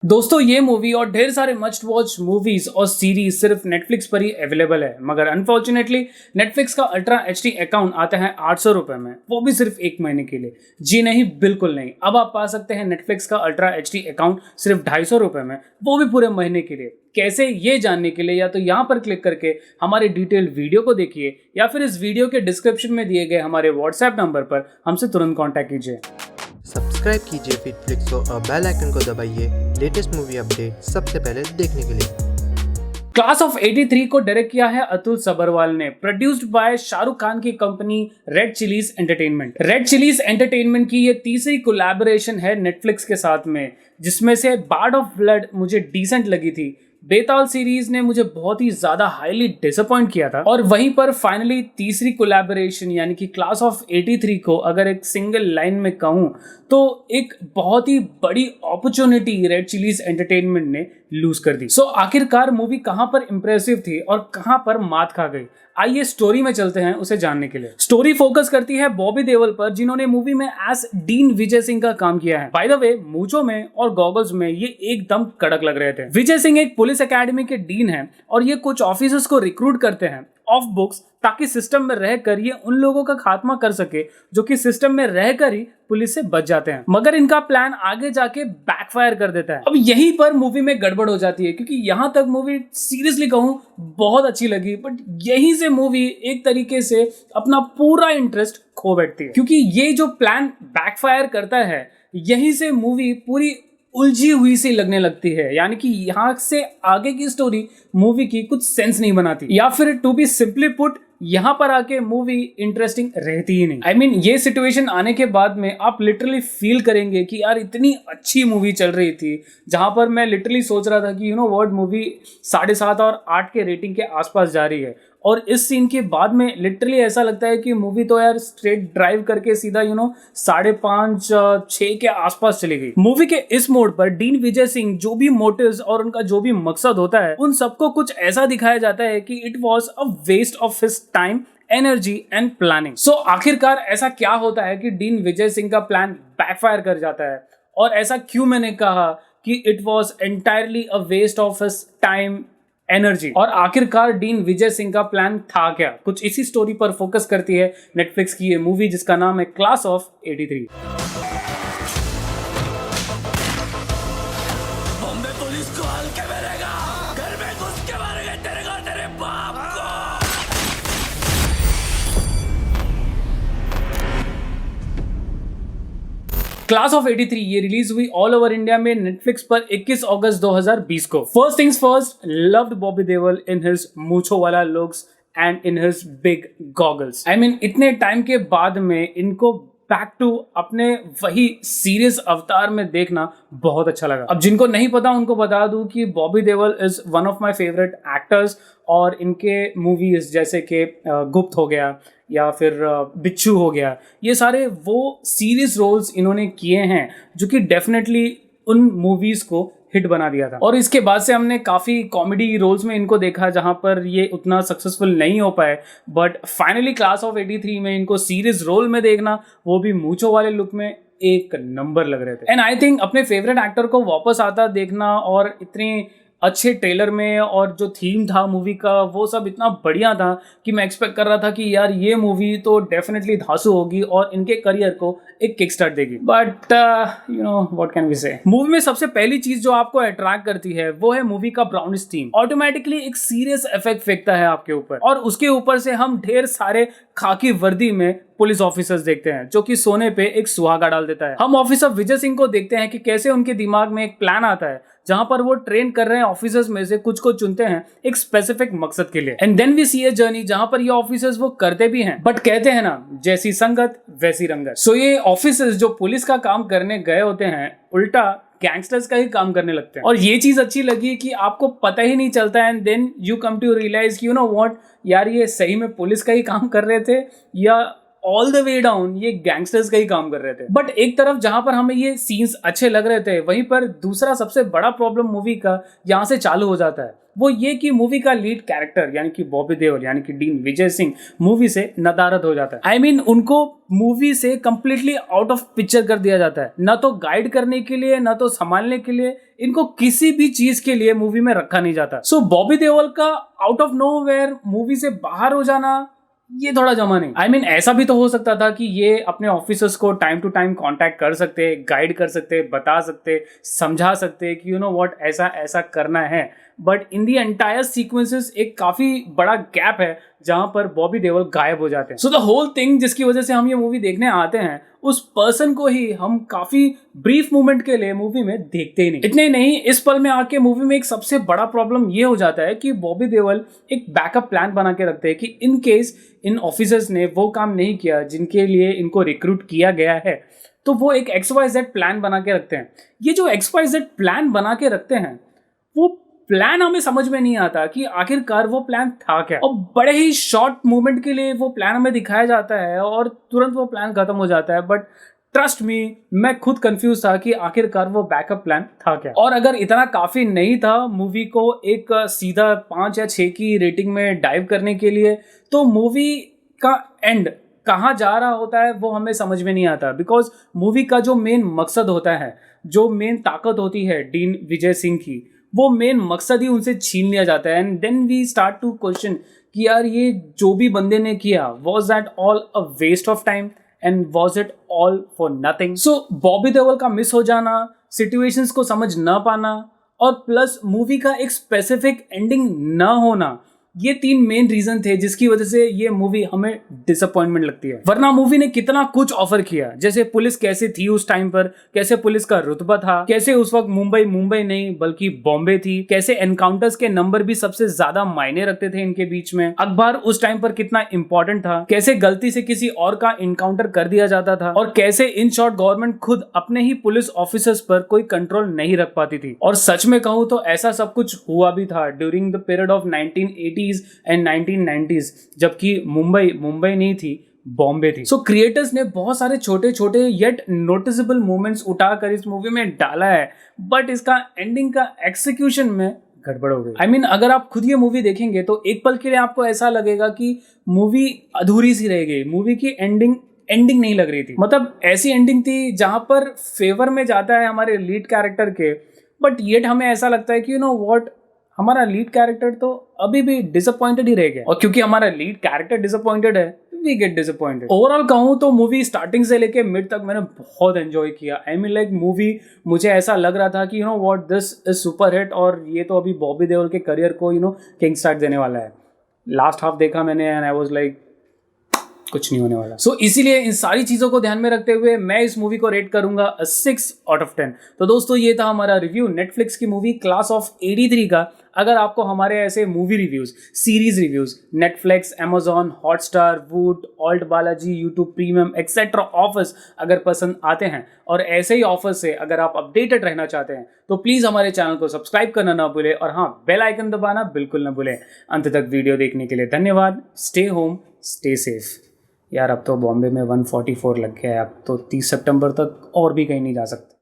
दोस्तों ये मूवी और ढेर सारे मस्ट वॉच मूवीज और सीरीज सिर्फ नेटफ्लिक्स पर ही अवेलेबल है, मगर अनफॉर्चुनेटली नेटफ्लिक्स का अल्ट्रा एचडी अकाउंट आता है 800 रुपए में, वो भी सिर्फ 1 महीने के लिए। जी नहीं, बिल्कुल नहीं। अब आप पा सकते हैं नेटफ्लिक्स का अल्ट्रा एचडी अकाउंट सिर्फ 250 रुपए में, वो भी पूरे महीने के लिए। कैसे, ये जानने के लिए या तो यहाँ पर क्लिक करके हमारे डिटेल वीडियो को देखिए या फिर इस वीडियो के डिस्क्रिप्शन में दिए गए हमारे व्हाट्सएप नंबर पर हमसे तुरंत कॉन्टैक्ट कीजिए। सब्सक्राइब कीजिए फिटफ्लिक्स को और बेल आइकन को दबाइए लेटेस्ट मूवी अपडेट सबसे पहले देखने के लिए। क्लास ऑफ 83 को डायरेक्ट किया है अतुल सबरवाल ने, प्रोड्यूस्ड बाय शाहरुख खान की company red chillies entertainment. Red chillies entertainment की ये तीसरी कोलैबोरेशन है नेटफ्लिक्स के साथ में, जिसमें से बार्ड ऑफ ब्लड मुझे डिसेंट लगी थी। बेताल सीरीज ने मुझे बहुत ही ज्यादा हाईली डिसअपॉइंट किया था, और वहीं पर फाइनली तीसरी कोलैबोरेशन यानी कि क्लास ऑफ 83 को अगर एक सिंगल लाइन में कहूं तो एक बहुत ही बड़ी अपॉर्चुनिटी रेड चिलीज एंटरटेनमेंट ने लूज कर दी। सो आखिरकार मूवी कहां पर इंप्रेसिव थी और कहां पर मात खा गई, आइए स्टोरी में चलते हैं उसे जानने के लिए। स्टोरी फोकस करती है बॉबी देओल पर, जिन्होंने मूवी में एज डीन विजय सिंह का काम किया है। बाय द वे, मूंछों में और गॉगल्स में ये एकदम कड़क लग रहे थे। विजय सिंह एक पुलिस एकेडमी के डीन हैं और ये कुछ ऑफिसर्स को रिक्रूट करते हैं ऑफ बुक्स, ताकि सिस्टम में रहकर ये उन लोगों का खात्मा कर सके जो कि सिस्टम में रहकर ही पुलिस से बच जाते हैं। मगर इनका प्लान आगे जाके बैकफायर कर देता है। अब यहीं पर मूवी में गड़बड़ हो जाती है, क्योंकि यहां तक मूवी सीरियसली कहूं बहुत अच्छी लगी, बट यहीं से मूवी एक तरीके से अपना पूरा इंटरेस्ट खो बैठती है, क्योंकि ये जो प्लान बैकफायर करता है यहीं से मूवी पूरी उलझी हुई सी लगने लगती है। यानी कि यहाँ से आगे की स्टोरी मूवी की कुछ सेंस नहीं बनाती, या फिर टू बी सिंपली पुट, यहाँ पर आके मूवी इंटरेस्टिंग रहती ही नहीं। I mean, ये सिचुएशन आने के बाद में आप लिटरली फील करेंगे कि यार इतनी अच्छी मूवी चल रही थी, जहां पर मैं लिटरली सोच रहा था कि व्हाट, मूवी 7.5 और 8 के रेटिंग के आसपास जा रही है, और इस सीन के बाद में लिटरली ऐसा लगता है कि मूवी तो यार स्ट्रेट ड्राइव करके सीधा 5.5 6 के आसपास चली गई। मूवी के इस मोड पर डीन विजय सिंह जो भी मोटिव्स और उनका जो भी मकसद होता है, उन सबको कुछ ऐसा दिखाया जाता है कि it was a waste of his time, energy and planning. So आखिरकार ऐसा क्या होता है कि डीन विजय सिंह का प्लान बैकफायर कर जाता है, और ऐसा क्यों मैंने कहा कि it was entirely a waste of his time, energy, और आखिरकार डीन विजय सिंह का प्लान था क्या? कुछ इसी स्टोरी पर फोकस करती है नेटफ्लिक्स की ये मूवी, जिसका नाम है क्लास ऑफ 83। बॉम्बे पुलिस को हल्के में रहेगा, घर में घुस के मारेगा तेरे बाप को। क्लास ऑफ 83 ये रिलीज हुई ऑल ओवर इंडिया में नेटफ्लिक्स पर 21 अगस्त 2020 को। First things first, loved Bobby Deol in his मूंछों वाला looks and in his big goggles. I mean, इतने टाइम के बाद में इनको बैक टू अपने वही सीरियस अवतार में देखना बहुत अच्छा लगा। अब जिनको नहीं पता उनको बता दूं कि Bobby Deol is one of my favourite actors, और इनके मूवीज जैसे कि गुप्त हो गया या फिर बिच्छू हो गया, ये सारे वो सीरियस रोल्स इन्होंने किए हैं जो कि डेफिनेटली उन मूवीज को हिट बना दिया था। और इसके बाद से हमने काफ़ी कॉमेडी रोल्स में इनको देखा, जहां पर ये उतना सक्सेसफुल नहीं हो पाए, बट फाइनली क्लास ऑफ 83 में इनको सीरियस रोल में देखना, वो भी मूंछों वाले लुक में, एक नंबर लग रहे थे। एंड आई थिंक अपने फेवरेट एक्टर को वापस आता देखना और इतने अच्छे ट्रेलर में, और जो थीम था मूवी का वो सब इतना बढ़िया था कि मैं एक्सपेक्ट कर रहा था कि यार ये मूवी तो डेफिनेटली धांसू होगी और इनके करियर को एक किक स्टार्ट देगी। बट व्हाट कैन वी से, मूवी में सबसे पहली चीज जो आपको अट्रैक्ट करती है वो है मूवी का ब्राउनिश थीम। ऑटोमेटिकली एक सीरियस इफेक्ट फेंकता है आपके ऊपर, और उसके ऊपर से हम ढेर सारे खाकी वर्दी में पुलिस ऑफिसर्स देखते हैं जो कि सोने पे एक सुहागा डाल देता है। हम ऑफिसर विजय सिंह को देखते हैं कि कैसे उनके दिमाग में एक प्लान आता है, जहां पर वो ट्रेन कर रहे हैं ऑफिसर्स में से कुछ को चुनते हैं एक स्पेसिफिक मकसद के लिए। And then we see a journey जहां पर ये ऑफिसर्स वो करते भी हैं, बट कहते हैं ना, जैसी संगत वैसी रंगत। सो ये ऑफिसर्स जो पुलिस का काम करने गए होते हैं, उल्टा गैंगस्टर्स का ही काम करने लगते हैं। और ये चीज अच्छी लगी कि आपको पता ही नहीं चलता, and then you come to realise कि व्हाट, यार ये सही में पुलिस का ही काम कर रहे थे या ऑल द वे डाउन ये गैंगस्टर्स का ही काम कर रहे थे। बट एक तरफ जहां पर हमें ये सीन्स अच्छे लग रहे थे, वहीं पर दूसरा सबसे बड़ा प्रॉब्लम मूवी का यहां से चालू हो जाता है, वो ये कि मूवी का लीड कैरेक्टर यानी कि बॉबी देओल यानी कि डीन विजय सिंह मूवी से नदारद हो जाता है। I mean, उनको मूवी से कंप्लीटली आउट ऑफ पिक्चर कर दिया जाता है। ना तो गाइड करने के लिए, ना तो संभालने के लिए, इनको किसी भी चीज के लिए मूवी में रखा नहीं जाता। सो बॉबी देओल का आउट ऑफ नोवेयर मूवी से बाहर हो जाना ये थोड़ा जमा नहीं। I mean, ऐसा भी तो हो सकता था कि ये अपने ऑफिसर्स को टाइम टू टाइम कांटेक्ट कर सकते, गाइड कर सकते, बता सकते, समझा सकते कि यू नो व्हाट ऐसा ऐसा करना है। But in the entire sequences एक काफी बड़ा गैप है जहां पर बॉबी देओल गायब हो जाते हैं। सो द होल थिंग जिसकी वजह से हम ये मूवी देखने आते हैं, उस पर्सन को ही हम काफी ब्रीफ मोमेंट के लिए मूवी में देखते ही नहीं। इतने ही नहीं, इस पल में आके मूवी में एक सबसे बड़ा प्रॉब्लम ये हो जाता है कि बॉबी देओल एक बैकअप प्लान बना के रखते हैं कि इन केस इन ऑफिसर्स ने वो काम नहीं किया जिनके लिए इनको रिक्रूट किया गया है, तो वो एक XYZ प्लान बना के रखते हैं। ये जो XYZ प्लान बना के रखते हैं, वो प्लान हमें समझ में नहीं आता कि आखिरकार वो प्लान था क्या। और बड़े ही शॉर्ट मूवमेंट के लिए वो प्लान हमें दिखाया जाता है और तुरंत वो प्लान खत्म हो जाता है। बट ट्रस्ट मी, मैं खुद कंफ्यूज था कि आखिरकार वो बैकअप प्लान था क्या। और अगर इतना काफी नहीं था मूवी को एक सीधा 5 या 6 की रेटिंग में डाइव करने के लिए, तो मूवी का एंड कहाँ जा रहा होता है वो हमें समझ में नहीं आता। बिकॉज मूवी का जो मेन मकसद होता है, जो मेन ताकत होती है डीन विजय सिंह की, वो मेन मकसद ही उनसे छीन लिया जाता है। And then we start to question कि यार ये जो भी बंदे ने किया, was that all a waste of time and was it all for nothing. So Bobby Deol का मिस हो जाना, सिचुएशंस को समझ ना पाना और प्लस मूवी का एक स्पेसिफिक एंडिंग ना होना, ये 3 मेन रीजन थे जिसकी वजह से ये मूवी हमें डिसअपॉइंटमेंट लगती है। वरना मूवी ने कितना कुछ ऑफर किया, जैसे पुलिस कैसे थी उस टाइम पर, कैसे पुलिस का रुतबा था, कैसे उस वक्त मुंबई नहीं बल्कि बॉम्बे थी, कैसे एनकाउंटर्स के नंबर भी सबसे ज्यादा मायने रखते थे इनके बीच में, अखबार उस टाइम पर कितना इंपॉर्टेंट था, कैसे गलती से किसी और का इनकाउंटर कर दिया जाता था, और कैसे इन शॉर्ट गवर्नमेंट खुद अपने ही पुलिस ऑफिसर्स पर कोई कंट्रोल नहीं रख पाती थी। और सच में कहूं तो ऐसा सब कुछ हुआ भी था during the period of 1980s and 1990s, जबकि मुंबई नहीं थी, बॉम्बे थी। सो क्रिएटर्स ने बहुत सारे छोटे छोटे येट नोटिसेबल मोमेंट्स उठाकर इस मूवी में डाला है, बट इसका एंडिंग का एक्सिक्यूशन में गड़बड़ हो गई। I mean, अगर आप खुद ये मूवी देखेंगे तो एक पल के लिए आपको ऐसा लगेगा कि मूवी अधूरी सी रह गई, मूवी की एंडिंग नहीं लग रही थी। मतलब ऐसी एंडिंग थी जहां पर फेवर में जाता है हमारे लीड कैरेक्टर के, बट येट हमें ऐसा लगता है कि यू नो व्हाट, हमारा लीड कैरेक्टर तो अभी भी डिसअपॉइंटेड ही रह गया। और क्योंकि हमारा लीड कैरेक्टर डिसअपॉइंटेड है, वी गेट डिसअपॉइंटेड। ओवरऑल कहूं तो मूवी स्टार्टिंग से लेके मिड तक मैंने बहुत एंजॉय किया। आई मीन लाइक मूवी मुझे ऐसा लग रहा था कि you know what, this is super hit और ये तो अभी बॉबी देओल के करियर को यू नो किंग स्टार्ट देने वाला है। लास्ट हाफ देखा मैंने एंड आई वाज लाइक कुछ नहीं होने वाला। सो इसीलिए इन सारी चीज़ों को ध्यान में रखते हुए मैं इस मूवी को रेट करूंगा 6 आउट ऑफ 10। तो दोस्तों ये था हमारा रिव्यू नेटफ्लिक्स की मूवी क्लास ऑफ 83 का। अगर आपको हमारे ऐसे movie reviews, series reviews Netflix, Amazon, Hotstar, Voot, ALT Balaji, YouTube premium etcetera offers अगर पसंद आते हैं और ऐसे ही ऑफर्स से अगर आप अपडेटेड रहना चाहते हैं तो प्लीज़ हमारे चैनल को सब्सक्राइब करना ना भूलें और हाँ, बेल आइकन दबाना बिल्कुल ना भूलें। अंत तक वीडियो देखने के लिए धन्यवाद। Stay home, stay safe. यार अब तो बॉम्बे में 144 लग गया है, अब तो 30 सितंबर तक और भी कहीं नहीं जा सकते।